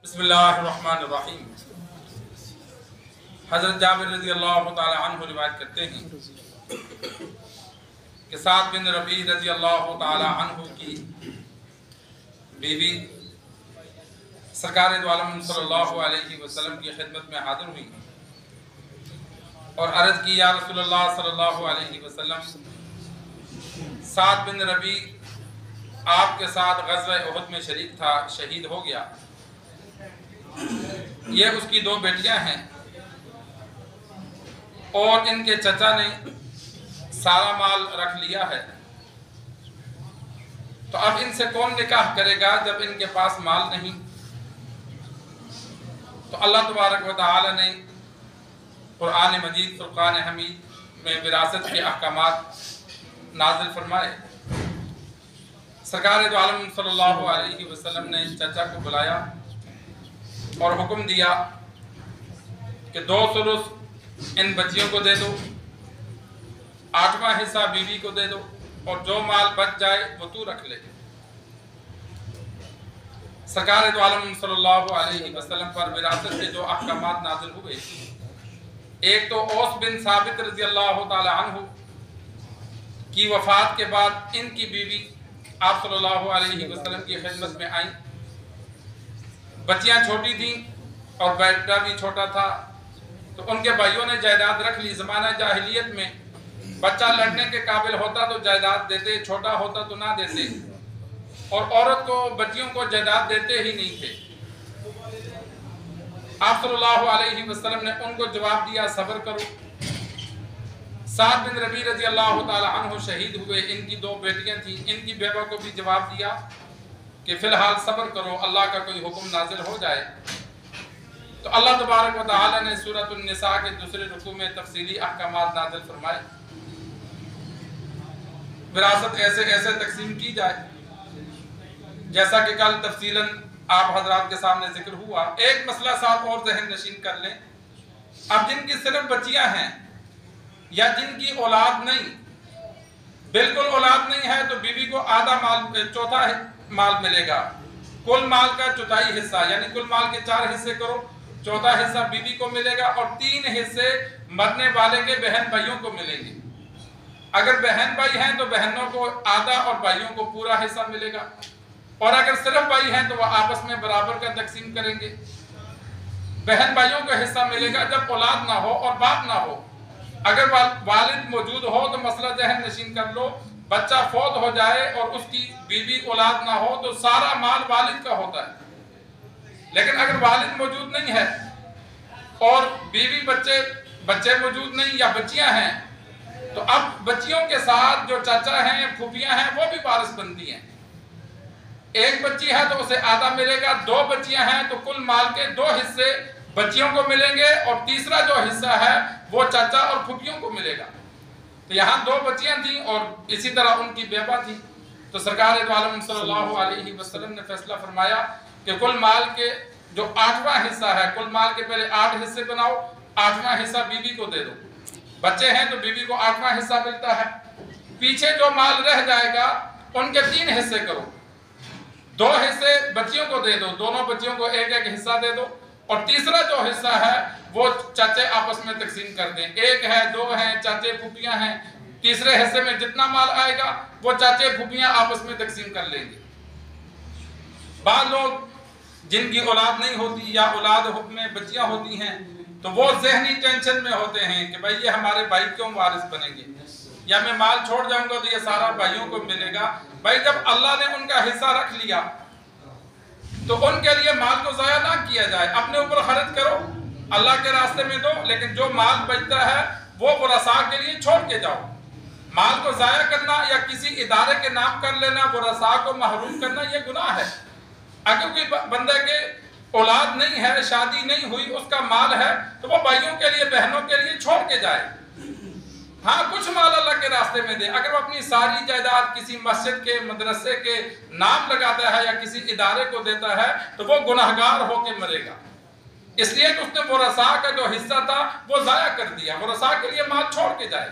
बिस्मिल्लाहिर्रहमानिर्रहीम। हज़रत जाबिर रज़ी अल्लाह ताला अन्हु रिवायत करते हैं कि साद बिन रबी रज़ी अल्लाह ताला अन्हु की बीवी सरकार दो आलम सल्लल्लाहु अलैहि वसल्लम की खिदमत में हाजिर हुई और अर्ज़ की, या रसूलल्लाह सल्लल्लाहु अलैहि वसल्लम, साद बिन रबी आपके साथ ग़ज़वा उहद में शरीक था, शहीद हो गया। ये उसकी दो बेटियां हैं और इनके चचा ने सारा माल रख लिया है, तो अब इनसे कौन निकाह करेगा जब इनके पास माल नहीं? तो अल्लाह तबारक व तआला ने कुरान मजीद फुरकान हमीद में विरासत के अहकामात नाजिल फरमाए। सरकार दो आलम सल्लल्लाहु अलैहि वसल्लम ने चचा को बुलाया और हुक्म दिया कि 2 सुलुस इन बच्चियों को दे दो, 8वां हिस्सा बीवी को दे दो और जो माल बच जाए वो तू रख ले। सरकार दो आलम सल्लल्लाहु अलैहि वसल्लम पर विरासत के जो अहकामात नाज़िल हुए, एक तो औस बिन साबित रज़ी अल्लाह ताला अन्हु की वफात के बाद इनकी बीवी आप सल्लल्लाहु अलैहि वसल्लम की खिदमत में आई। बच्चियां छोटी थीं और बेटा भी छोटा था, तो उनके भाइयों ने जायदाद रख ली। ज़माना जाहिलियत में बच्चा लड़ने के काबिल होता तो जायदाद देते, छोटा होता तो ना देते, और औरत को बच्चियों को जायदाद देते ही नहीं थे। आप सल्लल्लाहु अलैहि वसल्लम ने उनको जवाब दिया, सब्र करो। साद बिन रबी रज़ी अल्लाह ताला अन्हु शहीद हुए, इनकी 2 बेटियां थीं। इनकी बेवा को भी जवाब दिया कि फिलहाल सब्र करो, अल्लाह का कोई हुक्म नाजिल हो जाए। तो अल्लाह तबारक व तआला ने सूरत निसा के दूसरे रुकू में तफसीली अहकामात नाजिल फरमाए। विरासत ऐसे ऐसे तकसीम की जाए जैसा कि कल तफसीलन आप हजरात के सामने जिक्र हुआ। एक मसला साथ और जहन नशीन कर लें। अब जिनकी सिर्फ बच्चियां हैं या जिनकी औलाद नहीं, बिल्कुल औलाद नहीं है, तो बीवी को आधा माल, चौथा माल मिलेगा। कुल माल का चौथाई हिस्सा, यानी कुल माल के 4 हिस्से करो, चौथा हिस्सा बीवी को मिलेगा और 3 हिस्से मरने वाले के बहन भाइयों को मिलेंगे। अगर बहन भाई हैं तो बहनों को आधा और भाइयों को पूरा हिस्सा मिलेगा, और अगर सिर्फ भाई हैं तो वह आपस में बराबर का तकसीम करेंगे। बहन भाइयों को हिस्सा मिलेगा जब औलाद ना हो और बाप ना हो। अगर वालिद मौजूद हो तो मसला जहन नशीन कर लो, बच्चा फौत हो जाए और उसकी बीवी औलाद ना हो तो सारा माल वालिद का होता है। लेकिन अगर वालिद मौजूद नहीं है और बीवी बच्चे मौजूद नहीं या बच्चियां हैं, तो अब बच्चियों के साथ जो चाचा हैं, फूफियां हैं, वो भी वारिस बनती हैं। एक बच्ची है तो उसे आधा मिलेगा, 2 बच्चियां हैं तो कुल माल के 2 हिस्से बच्चियों को मिलेंगे और तीसरा जो हिस्सा है वो चाचा और फूफियों को मिलेगा। तो यहाँ 2 बच्चियां थीं और इसी तरह उनकी बेवा थी। तो सरकार दो आलम सल्लल्लाहु अलैहि वसल्लम ने फैसला फरमाया कि कुल माल के जो 8वां हिस्सा है, कुल माल के पहले 8 हिस्से बनाओ, 8वां हिस्सा बीवी को दे दो। बच्चे हैं तो बीवी को 8वां हिस्सा मिलता है। पीछे जो माल रह जाएगा उनके 3 हिस्से करो, 2 हिस्से बच्चियों को दे दो, दोनों बच्चियों को एक हिस्सा दे दो, और तीसरा जो हिस्सा है वो चाचे आपस में तकसीम कर दें। 1 है, 2 हैं, चाचे फूफियां हैं, तीसरे हिस्से में जितना माल आएगा वो चाचे फूफियां आपस में तकसीम कर लेंगे। बाद लोग जिनकी औलाद नहीं होती या औलाद में बच्चियां होती हैं तो वो जहनी टेंशन में होते हैं कि भाई ये हमारे भाई क्यों वारिस बनेंगे, या मैं माल छोड़ जाऊंगा तो ये सारा भाइयों को मिलेगा। भाई जब अल्लाह ने उनका हिस्सा रख लिया तो उनके लिए माल को ज़ाया ना किया जाए, अपने ऊपर खर्च करो, अल्लाह के रास्ते में दो, लेकिन जो माल बचता है वो वरसा के लिए छोड़ के जाओ। माल को ज़ाया करना या किसी इदारे के नाम कर लेना, वरसा को महरूम करना, ये गुनाह है। अगर कोई बंदे के औलाद नहीं है, शादी नहीं हुई, उसका माल है, तो वो भाइयों के लिए, बहनों के लिए छोड़ के जाए। हाँ, कुछ माल अल्लाह के रास्ते में दे। अगर वो अपनी सारी जायदाद किसी मस्जिद के, मदरसे के नाम लगाता है या किसी इदारे को देता है तो वो गुनाहगार होके मरेगा, इसलिए कि उसने वरसा का जो हिस्सा था वो ज़ाया कर दिया। वरसा के लिए माल छोड़ के जाए।